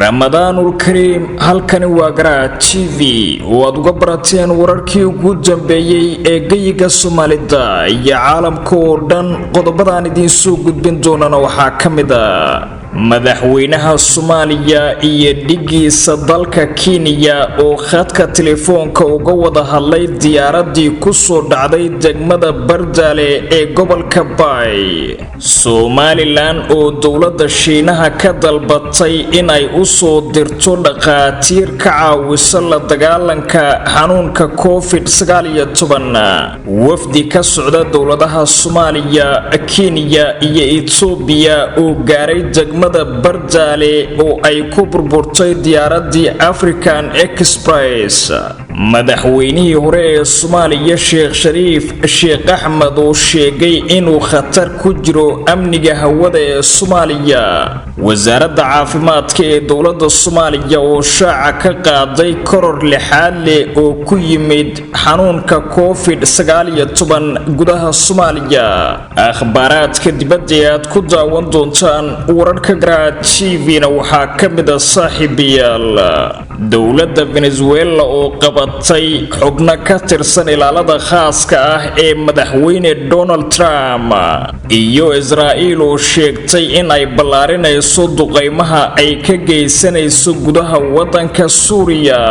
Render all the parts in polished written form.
ramadaanul kariim. halkani waa Garaad TV oo aad uga barateen wararkii ugu dambeeyay ee gayiga Soomaalida iyo caalamka oo dhan. qodobadaan idiin soo gudbin doonana waxaa ka mid ah madaxweynaha Soomaaliya iyo dhigiisa dalka Kenya oo khadka telefoonka uga wada hadlay diyaaradii ku soo dhacday degmada Bardaale ee gobolka Bay. Somaliland oo dowladda Shiinaha ka dalbatay in ay u soo dirto dhaqaatiir ka caawisa la dagaalanka xanuunka COVID-19. wafdi ka socda dowladaha Soomaaliya, Kenya iyo Ethiopia oo gaaray degmada Bardaale oo ay ku burburtay diyaaradii African Express. madaxweynihii hore ee Soomaaliya Sheekh Shariif Sheekh Axmed oo sheegay inuu khatar ku jiro amniga hawada ee Soomaaliya. wasaaradda caafimaadka ee dowladda Soomaaliya oo shaaca ka qaaday koror lixaad leh oo ku yimid xanuunka COVID-19 gudaha Soomaaliya. akhbaaraadka dibadda aad ku daawan doontaan wararka Garaad TV-na waxaa ka mid ah saaxiibayaal dowladda Venezuela oo qabatay xubno ka tirsan ilaalada khaaska ah ee madaxweyne Donald Trump iyo Israa'iil oo sheegtay in ay ballaarinayso duqeymaha ay ka geysanayso gudaha wadanka Suuriya.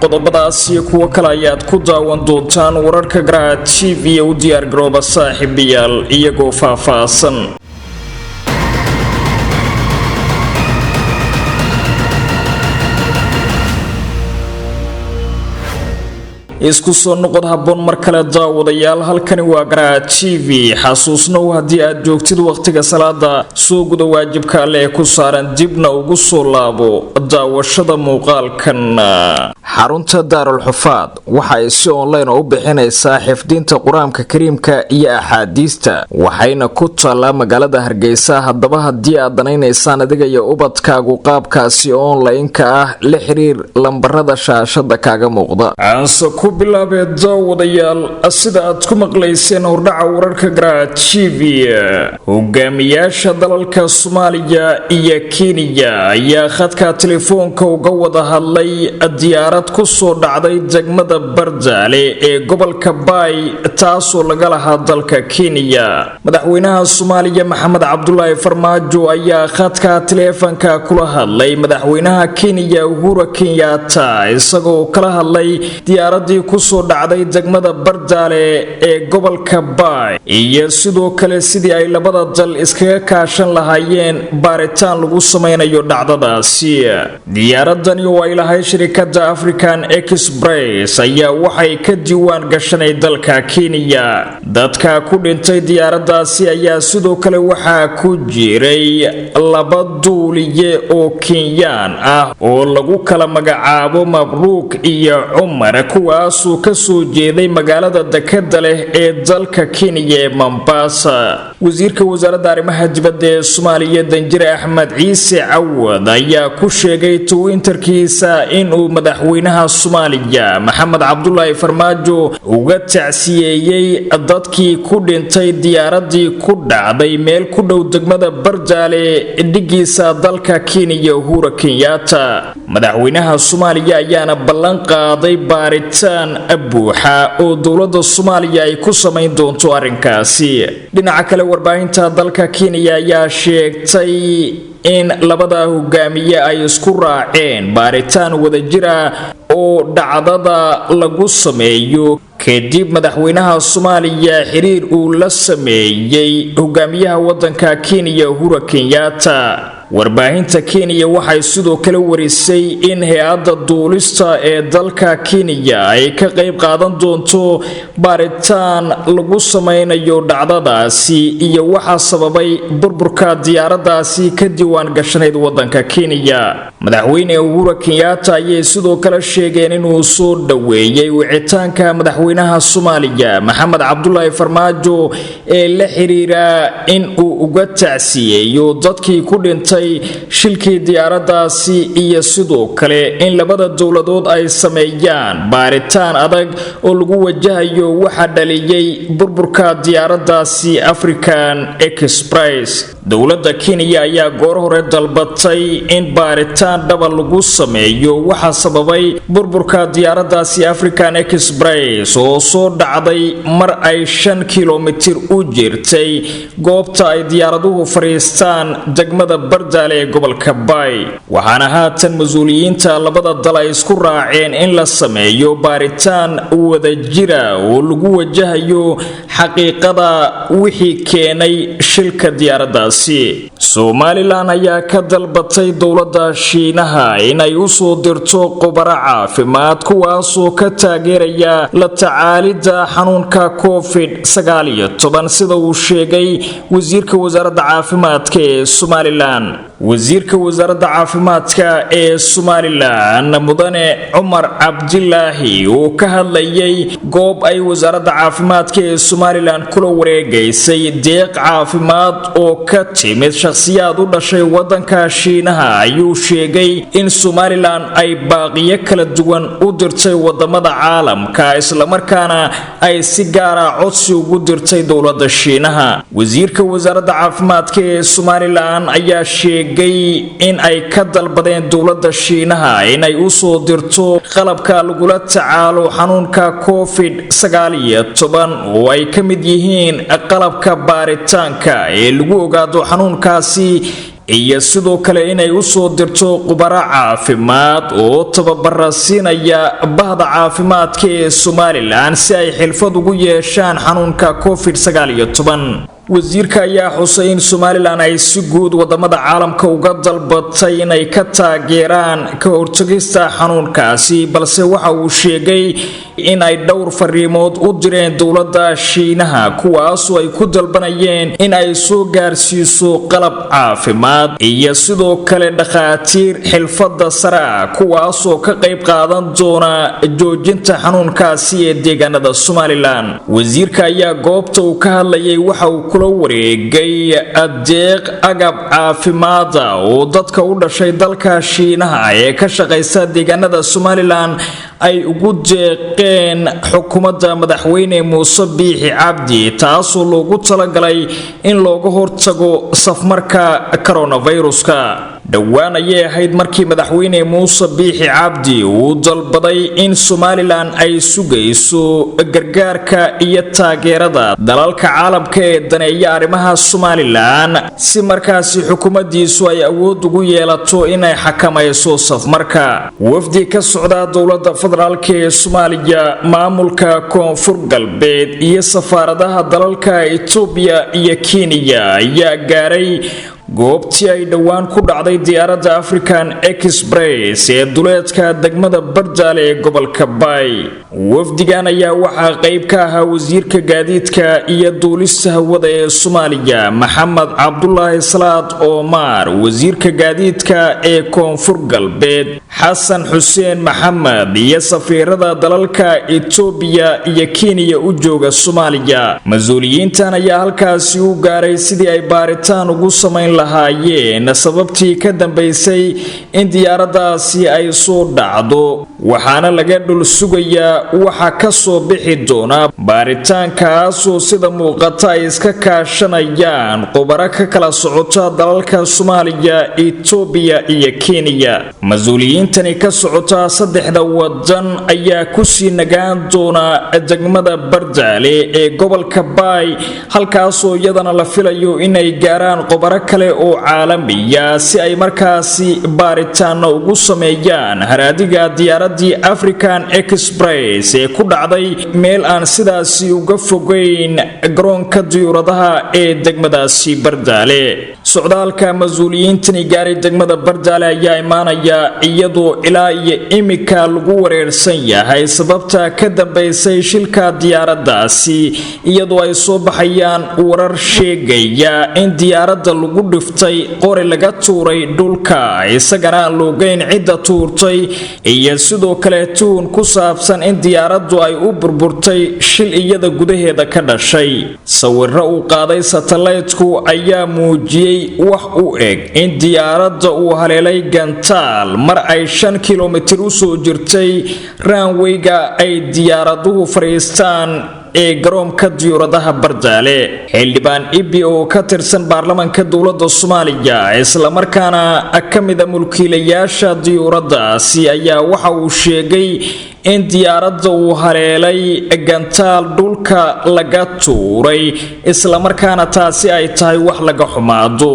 qodobadaas iyo kuwa kale ayaad ku daawan doontaan wararka Garaad TV u diyaar garooba saaxiibayaal iyagoo faahfaahsan. isku soo noqod habboon mar kale daawadayaal. halkani waa Garaad TV. xasuusnow haddii aad joogtid waqtiga salaada soo guda waajibka alle ee ku saaran dibna ugu soo laabo daawashada muuqaalkan. xarunta Daarul Xufaad waxa ay si online u bixinaysaa xifdinta quraanka kariimka iyo axaadiista waxayna ku taalaa magaalada Hargeysa. haddaba haddii aad danaynaysaan adiga iyo ubadkaagu qaabkaasi online-ka ah la xiriir lambarada shaashada kaaga muuqda. ku bilaabee daawadayaal sida aad ku maqlayseen hordhaca wararka Garaad TV. hogaamiyaasha dalalka Soomaaliya iyo Kenya ayaa khadka telefoonka uga wada hadlay diyaarad ku soo dhacday degmada Bardaale ee gobolka Bay taasoo laga lahaa dalka Kenya. madaxweynaha Soomaaliya Maxamed Cabdullaahi Farmaajo ayaa khadka telefoonka kula hadlay madaxweynaha Kenya Uhuru Kenyatta isagoo kala hadlay diyaaradii ku soo dhacday degmada Bardaale ee gobolka Bay iyo sidoo kale sidii ay labada dal iskaga kaashan lahaayeen baaritaan lagu sameynayo dhacdadaasi. diyaaradani oo ay lahayd shirkadda African Express ayaa waxay ka diiwaan gashanay dalka Kenya. dadka ku dhintay diyaaraddaasi ayaa sidoo kale waxaa ku jiray laba duuliye oo Kenyaan ah oo lagu kala magacaabo Mabruuk iyo Umar kuwaasoo ka soo jeeday magaalada dekada leh ee dalka Kenya ee Mombasa. wasiirka wasaaradda arrimaha dibadda ee Soomaaliya Danjire Axmed Ciise Cawad ayaa ku sheegay Twitterkiisa inuu madaxweynaha Soomaaliya Maxamed Cabdullaahi Farmaajo uga tacsiyeeyay dadkii ku dhintay diyaaradii ku dhacday meel ku dhow degmada Bardaale dhigiisa dalka Kenya Uhuru Kenyatta. madaxweynaha Soomaaliya ayaana ballan qaaday baaritaan buuxa oo dowladda Soomaaliya ay ku sameyn doonto arrinkaasi. dhinaca kale warbaahinta dalka Kenya ayaa sheegtay in labada hogaamiye ay isku raaceen baaritaan wadajir ah oo dhacdada lagu sameeyo kadib madaxweynaha Soomaaliya xiriir uu la sameeyay hogaamiyaha wadanka Kenya Uhuru Kenyatta. warbaahinta Kenya waxay sidoo kale warisay in hay'adda duulista ee dalka Kenya ay ka qayb qaadan doonto baaritaan lagu sameynayo dhacdadaasi iyo waxa sababay burburka diyaaraddaasi ka diiwaan gashanayd wadanka Kenya. madaxweyne Uhuru Kenyatta ayay sidoo kale sheegeen inuu soo dhaweeyay wicitaanka madaxweynaha Soomaaliya Maxamed Cabdullaahi Farmaajo ee la xiriira in uu uga tacsiyeeyo dadkii ku dhintay shilkii diyaaraddaasi iyo sidoo kale in labada dowladood ay sameeyaan baaritaan adag oo lagu wajahayo waxa dhaliyay burburka diyaaraddaasi African Express. dowladda Kenya ayaa goor hore dalbatay in baaritaan dhab lagu sameeyo waxa sababay burburka diyaaradaasi African Express oo soo dhacday mar ay 5 kiiloomitir u jirtay goobta ay diyaaraduhu fariistaan degmada Bardaale ee gobolka Bay. waxaana haatan mas'uuliyiinta labada dal ay isku raaceen in la sameeyo baaritaan wadajira oo lagu wajahayo xaqiiqada wixii keenay shilka diyaaradaasi. Somaliland ayaa ka dalbatay dowladda Shiinaha inay u soo dirto khubaro caafimaad kuwaasoo ka taageeraya la tacaalidda xanuunka COVID-19 sida uu sheegay wasiirka wasaaradda caafimaadka ee Somaliland. wasiirka wasaaradda caafimaadka ee Somaliland mudane Umar Cabdillaahi oo ka hadlayay goob ay wasaaradda caafimaadka ee Somaliland kula wareegaysay deeq caafimaad oo ka timid shakhsiyaad u dhashay wadanka Shiinaha ayuu sheegay in Somaliland ay baaqiyo kala duwan u dirtay wadamada caalamka isla markaana ay si gaar ah codsi ugu dirtay dowladda Shiinaha. wasiirka wasaaradda caafimaadka ee Somaliland ayaa sheegay in ay ka dalbadeen dowladda Shiinaha inay u soo dirto qalabka lagula tacaalo xanuunka COVID-19 oo ay ka mid yihiin qalabka baaritaanka ee lagu ogaado xanuunkaasi iyo sidoo kale inay u soo dirto khubaro caafimaad oo tababara siinaya bahda caafimaadka ee Somaliland si ay xirfad ugu yeeshaan xanuunka COVID-19. wasiirka ayaa xusay in Somaliland ay si guud wadamada caalamka uga dalbatay inay ka taageeraan ka hortagista xanuunkaasi balse waxa uu sheegay in ay dhowr fariimood u direen dowladda Shiinaha kuwaasoo ay ku dalbanayeen in ay soo gaarsiiso qalab caafimaad iyo sidoo kale dhakhaatiir xirfadda sare ah kuwaasoo ka qayb qaadan doona joojinta xanuunkaasi ee deegaanada Somaliland. wasiirka ayaa goobta uu ka hadlayay waxa uu kula wareegay adeeq agab caafimaad oo dadka u dhashay dalka Shiinaha ee ka shaqeysa deegaanada Somaliland ay ugu deeqeen xukuumadda madaxweyne Muuse Biixi Cabdi taasoo loogu talagalay in looga hortago safmarka coronaviruska. dhowaan ayay ahayd markii madaxweyne Muuse Biixi Cabdi uu dalbaday in Somaliland ay sugayso gargaarka iyo taageerada dalalka caalamka ee daneeya arrimaha Somaliland si markaasi xukuumaddiisu ay awood ugu yeelato inay xakamayso safmarka. wafdi ka socda dowladda federaalka ee Soomaaliya, maamulka Koonfur Galbeed iyo safaaradaha dalalka Itoobiya iyo Kenya ayaa gaaray goobtii ay dhowaan ku dhacday diyaaradda African Express ee duleedka degmada Bardaale ee gobolka Bay. wafdigan ayaa waxaa qayb ka ahaa wasiirka gaadiidka iyo duulista hawada ee Soomaaliya Maxamed Cabdullaahi Salaad Omar, wasiirka gaadiidka ee Koonfur Galbeed Xasan Xuseen Maxamed iyo safiirada dalalka Itoobiya iyo Kenya u jooga Soomaaliya. mas'uuliyiintan ayaa halkaasi u gaaray sidii ay baaritaan ugu sameyn lahaayeen sababtii ka dambeysay in diyaaradaasi ay soo dhacdo waxaana laga dhul sugayaa waxa ka soo bixi doona baaritaankaasoo sida muuqata ay iska kaashanayaan khubaro ka kala socota dalalka Soomaaliya, Itoobiya iyo Kenya. mas'uuliyiintani ka socota saddexda wadan ayaa ku sii nagaan doona degmada Bardaale ee gobolka Bay halkaasoo iyadana la filayo inay gaaraan khubaro kale oo caalamiya si ay markaasi baaritaan ugu sameeyaan haraadiga diyaaradii African Express ee ku dhacday meel aan sidaasi uga fogeyn garoonka diyaaradaha ee degmadaasi Bardaale. socdaalka mas'uuliyiintani gaaray degmada Bardaale ayaa imaanaya iyadoo ilaa iyo imika lagu wareersan yahay sababta ka dambeysay shilka diyaaradaasi iyadoo ay soo baxayaan warar sheegaya in diyaaradda lagu dhiftay qori laga tuuray dhulka isagana loogeyn cidda tuurtay iyo sidoo kale tuun ku saabsan in diyaaraddu ay u burburtay shil iyada gudaheeda ka dhashay. sawirro uu qaaday satellite-ku ayaa muujiyay wax u eg in diyaaradda uu haleelay gantaal mar ay 5 kiiloomitir u soo jirtay runway-ga ay diyaaraduhu fariistaan ee garoonka diyaaradaha Bardaale. xildhibaan Ibi oo ka tirsan baarlamaanka dowladda Soomaaliya isla markaana kamid ah mulkiilayaasha diyaaraddaasi ayaa waxa uu sheegay in diyaaradda uu haleelay gantaal dhulka laga tuuray isla markaana taasi ay tahay wax laga xumaado.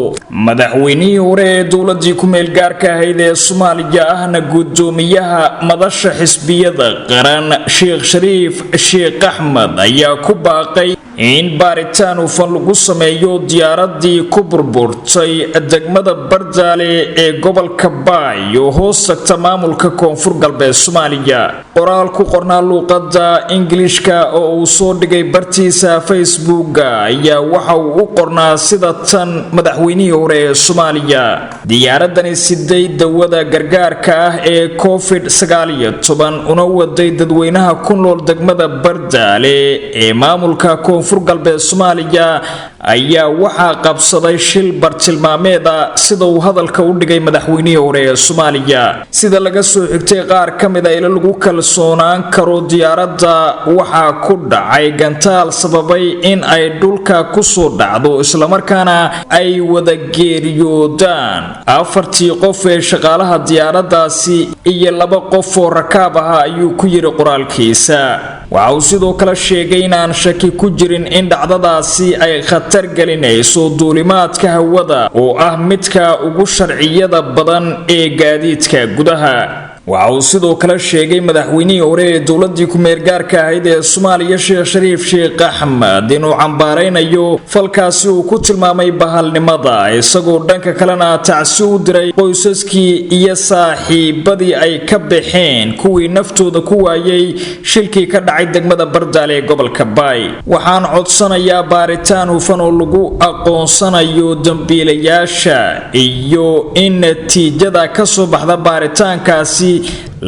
madaxweynihii hore ee dowladii ku meel gaarka ahayd ee Soomaaliya ahna gudoomiyaha madasha xisbiyada qaran Sheekh Shariif Sheekh Axmed ayaa ku baaqay in baaritaan hufan lagu sameeyo diyaaradii ku burburtay degmada Bardaale ee gobolka Baay oo hoos tagta maamulka Koonfur Galbeed Soomaaliya. qoraal ku qornaa luqadda Ingiriiska oo uu soo dhigay bartiisa Facebook ayaa waxa uu u qornaa sida tan: madaxweynihii hore ee Soomaaliya, diyaaradani siday dawada gargaarka ah ee COVID-19 una waday dadweynaha ku nool degmada Bardaale ee maamulka Koonfur Galbeed Soomaaliya ayaa waxaa qabsaday shil bartilmaameeda sida uu hadalka u dhigay madaxweynihii hore ee Soomaaliya. sida laga soo xigtay qaar kamid ah ila lagu kalsoonaan karo diyaaradda waxaa ku dhacay gantaal sababay in ay dhulka ku soo dhacdo isla markaana ay wada geeriyoodaan afartii qof ee shaqaalaha diyaaraddaasi iyo 2 qof oo rakaab ah ayuu ku yiri qoraalkiisa. waxa uu sidoo kale sheegay in aan shaki ku jirin in dhacdadaasi ay khatar gelinayso duulimaadka hawada oo ah midka ugu sharciyada badan ee gaadiidka gudaha. waxa uu sidoo kale sheegay madaxweynihii hore ee dowladii ku meel gaarka ahayd ee Soomaaliya Sheekh Shariif Sheekh Axmed inuu cambaaraynayo falkaasi uu ku tilmaamay bahalnimada, isagoo dhanka kalena tacsi u diray qoysaskii iyo saaxiibadii ay ka baxeen kuwii naftooda ku waayay shilkii ka dhacay degmada Bardaale ee gobolka Baay. waxaan codsanayaa baaritaan hufan oo lagu aqoonsanayo dambiilayaasha iyo in natiijada ka soo baxda baaritaankaasi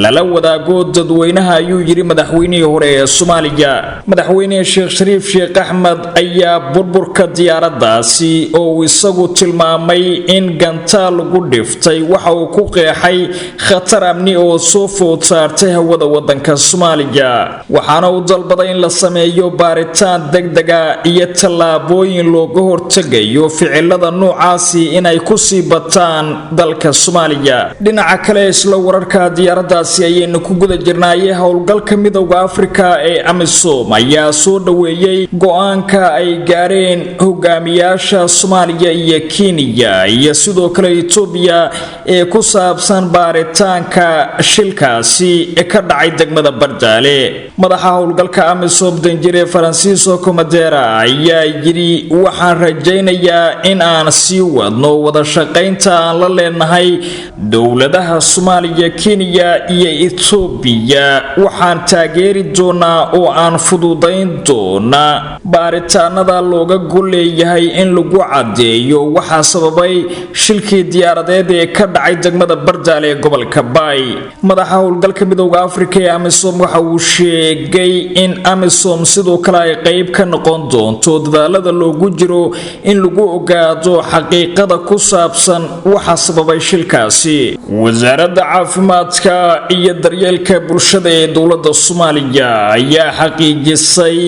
lala wadaago dadweynaha ayuu yiri madaxweynihii hore ee Soomaaliya. madaxweyne Sheekh Shariif Sheekh Axmed ayaa burburka diyaaraddaasi oo isagu tilmaamay in gantaal lagu dhiftay waxa uu ku qeexay khatar amni oo soo food saartay hawada wadanka Soomaaliya, waxaana uu dalbaday in la sameeyo baaritaan degdeg ah iyo tallaabooyin looga hortagayo ficilada noocaasi inay ku sii bataan dalka Soomaaliya. dhinaca kale isla wararka diyaaradda ayaynu ku guda jirnaaye howlgalka midowga Afrika ee AMISOM ayaa soo dhaweeyay go'aanka ay gaareen hogaamiyaasha Soomaaliya iyo Kenya iyo sidoo kale Itoobiya ee ku saabsan baaritaanka shilkaasi ka dhacay degmada Bardaale. madaxa howlgalka AMISOM Danjire Francisco Comadera ayaa yiri waxaan rajaynayaa in aan sii wadno wada shaqaynta aan la leenahay dowladaha Soomaaliya, Kenya iyo Itoobiya. waxaan taageeri doonaa oo aan fududayn doonaa baaritaanada looga goleeyahay in lagu cadeeyo waxa sababay shilkii diyaaradeed ee ka dhacay degmada Bardaale ee gobolka Baay. madaxa howlgalka midowga Afrika ee AMISOM waxa uu sheegay in AMISOM sidoo kale ay qayb ka noqon doonto dadaalada loogu jiro in lagu ogaado xaqiiqada ku saabsan waxa sababay shilkaasi. wasaaradda caafimaadka iyo daryeelka bulshada ee dowladda Soomaaliya ayaa xaqiijisay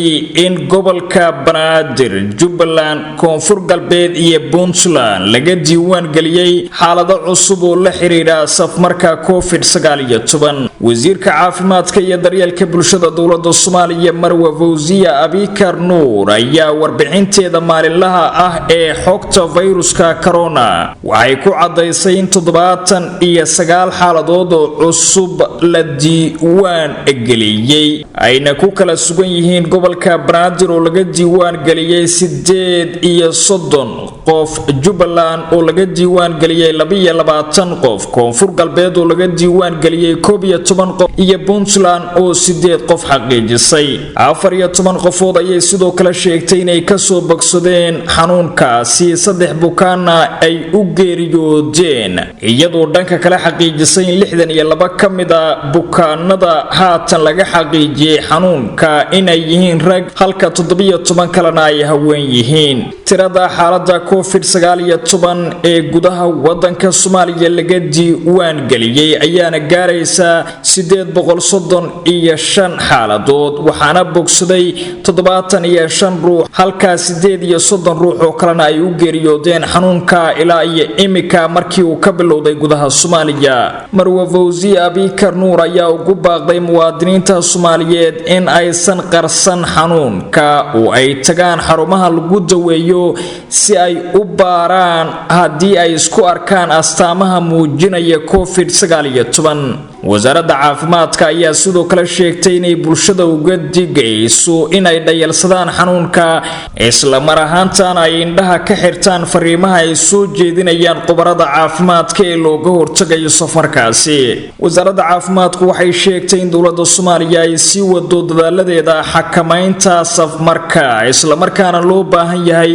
in gobolka Banaadir, Jubbaland, Koonfur Galbeed iyo Puntland laga diiwaan galiyay xaalado cusub oo la xiriira safmarka COVID-19. wasiirka caafimaadka iyo daryeelka bulshada dowladda Soomaaliya Marwa Fawziya Abikar Nuur ayaa warbixinteeda maalinlaha ah ee xogta fayruska corona waxay ku cadaysay in 79 xaaladood oo cusub la diiwaan geliyay ayna ku kala sugan yihiin gobolka Banaadir oo laga diiwaan galiyay 38 qof, Jubbaland oo laga diiwaan galiyay 22 qof, Koonfur Galbeed oo laga diiwaan galiyay 11 qof iyo Puntland oo 8 qof xaqiijisay. 14 qofood ayay sidoo kale sheegtay inay ka soo bogsadeen xanuunkaasi, 3 bukaanna ay u geeriyoodeen, iyadoo dhanka kale xaqiijisay in 62 kamid ah bukaanada haatan laga xaqiijiyay xaqiijiyay xanuunka inay yihiin rag halka 17 kalena ay haween yihiin. tirada xaaladda COVID-19 ee gudaha wadanka Soomaaliya laga diiwaan galiyay ayaana gaaraysa 835 xaaladood waxaana bogsaday 75 ruux halka 38 ruux oo kalena ay u geeriyoodeen xanuunka ilaa iyo imika markii uu ka bilowday gudaha Soomaaliya. Marwa Fawzi Abikar Nuur ayaa ugu baaqday muwaadiniinta Soomaaliyeed in aysan qarsan xanuunka oo ay tagaan xarumaha lagu daweeyo si ay u baaraan haddii ay isku arkaan astaamaha muujinaya COVID-19. wasaaradda caafimaadka ayaa sidoo kale sheegtay inay bulshada uga digayso inay dhayalsadaan xanuunka isla mar ahaantaana ay indhaha ka xirtaan fariimaha ay soo jeedinayaan khubarada caafimaadka ee looga hortagayo safarkaasi. wasaaradda caafimaadku waxay sheegtay in dowladda Soomaaliya ay sii wado dadaaladeeda xakamaynta safmarka isla markaana loo baahan yahay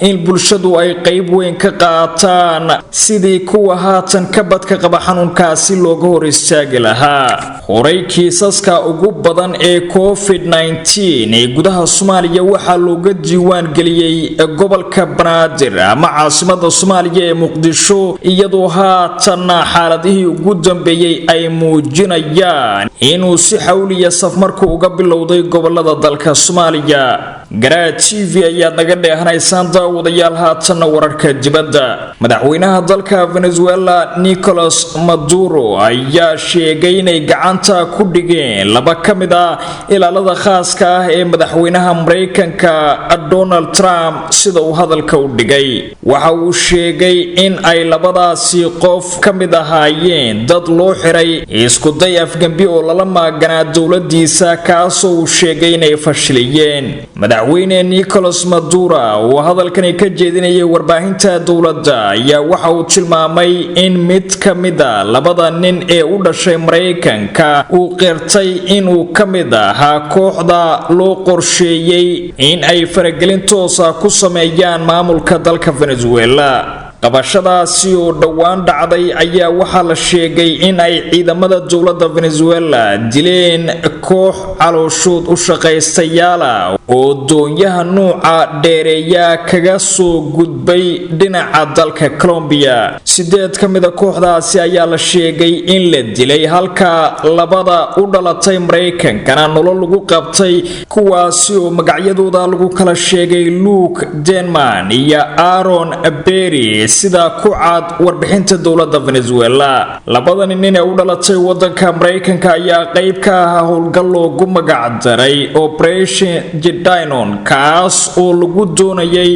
in bulshadu ay qayb weyn ka qaataan sidii kuwa haatan ka badka qaba xanuunkaasi looga hor istaagi horay kiisaska ugu badan ee COVID-19 ee gudaha Soomaaliya waxaa looga diiwaan galiyay gobolka Banaadir ama caasimada Soomaaliya ee Muqdisho iyadoo haatan xaaladihii ugu dambeeyay ay muujinayaan inuu si xawliya safmarku uga bilowday gobolada dalka Soomaaliya. Garaa TV ayaa naga dheehanaysaan daawadayaal haatan wararka dibadda. madaxweynaha dalka Venezuela Nicolas Maduro ayaa sheegay inay gacanta ku dhigeen laba ka mid ah ilaalada khaaska ah ee madaxweynaha Mareykanka Donald Trump sida uu hadalka u dhigay. waxa uu sheegay in ay labadaasi qof ka mid ahaayeen dad loo xiray isku day afgambi oo lala maaganaa dowladiisa kaasoo uu sheegay inay fashiliyeen. madaxweyne Nicolas Maduro oo hadalkani ka jeedinayay warbaahinta dowladda ayaa waxa uu tilmaamay in mid ka mid ah labada nin ee u dhashay Mareykanka uu qirtay inuu ka mid ahaa kooxda loo qorsheeyay in ay faragelin toos ah ku sameeyaan maamulka dalka Venezuela. qabashadaasi oo dhawaan dhacday ayaa waxaa la sheegay in ay ciidamada dowladda Venezuela dileen koox calooshood u shaqaystayaal oo doonyaha nuuca dheereeya kaga soo gudbay dhinaca dalka Colombia. 8 ka mid ah kooxdaasi ayaa la sheegay in la dilay halka labada u dhalatay Mareykankana nolol lagu qabtay kuwaasi oo magacyadooda lagu kala sheegay Luke Denman iyo Aaron Berry sida ku cad warbixinta dowladda Venezuela. labada nin ee u dhalatay wadanka Mareykanka ayaa qayb ka ah howlgal loogu magac daray Operation Dinon kaas oo lagu doonayay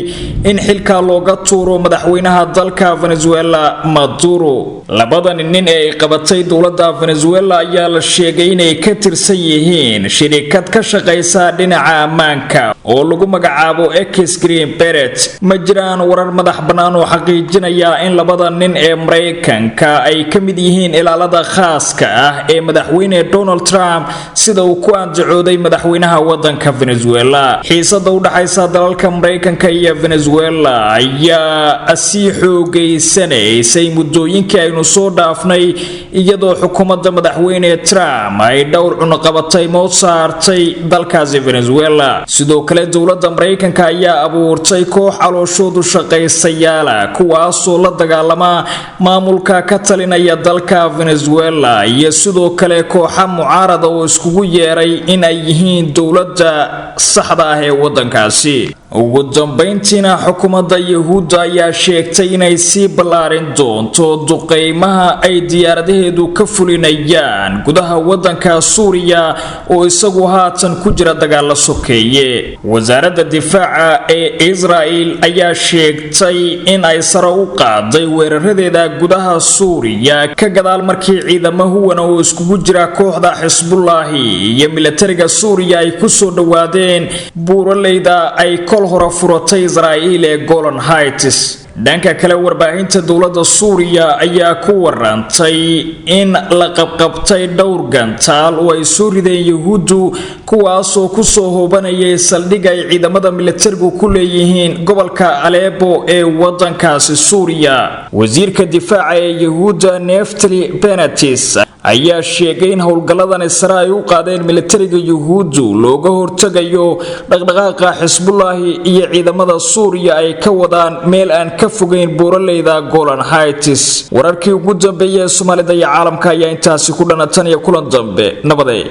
in xilka looga tuuro madaxweynaha dalka Venezuela Maduro. labada nin ee qabatay dowladda Venezuela ayaa la sheegay inay ka tirsan yihiin shirkad ka shaqeysa dhinaca ammaanka oo lagu magacaabo X-Green Beret. ma jiraan warar madax bannaan oo xaqiijinaya in labada nin ee Mareykanka ay ka mid yihiin ilaalada khaaska ah ee madaxweyne Donald Trump sida uu ku andacooday madaxweynaha wadanka Venezuela. xiisada u dhaxaysa dalalka Mareykanka iyo Venezuela ayaa sii xoogaysanayay muddooyinkii aynu soo dhaafnay iyadoo xukuumadda madaxweyne Trump ay dhowr cunaqabatay mood saartay dalkaasi Venezuela. sidoo kale dowladda Mareykanka ayaa abuurtay koox calooshoodu shaqaystayaal kuwaasoo la dagaalama maamulka ka talinaya dalka Venezuela iyo sidoo kale kooxa mucaarada oo iskugu yeeray in ay yihiin dowladda saxda ah ee wadankaasi. ugu dambeyntiina xukuumadda Yahuudda ayaa sheegtay inay sii ballaarin doonto duqeymaha ay diyaaradaheedu ka fulinayaan gudaha wadanka Suuriya oo isagu haatan ku jira dagaal la sokeeye. wasaaradda difaaca ee Israel ayaa sheegtay in ay sare u qaaday weeraradeeda gudaha Suuriya ka gadaal markii ciidamada wana oo iskugu jira kooxda Xisbullah iyo militariga Suuriya ay ku soo dhawaadeen buuraleyda ay kol hore furatay Israel ee Golan Heights. dhanka kale warbaahinta dowladda Suuriya ayaa ku warantay in la qabqabtay dhowr gantaal oo ay soo rideen Yahuuddu kuwaasoo ku soo hoobanayay saldhig ay ciidamada militarigu ku leeyihiin gobolka Aleppo ee wadankaasi Suuriya. wasiirka difaaca ee Yahuudda Naftali Bennett ayaa sheegay in howlgalladan sare ay u qaadeen militariga yuhuuddu looga hortagayo dhaqdhaqaaqa xisbullaahi iyo ciidamada Suuriya ay ka wadaan meel aan ka fogeyn buuraleyda Golan Heights. wararkii ugu dambeeyay Soomaalida iyo caalamka ayaa intaasi ku dhanatan iyo kulan dambe nabadey.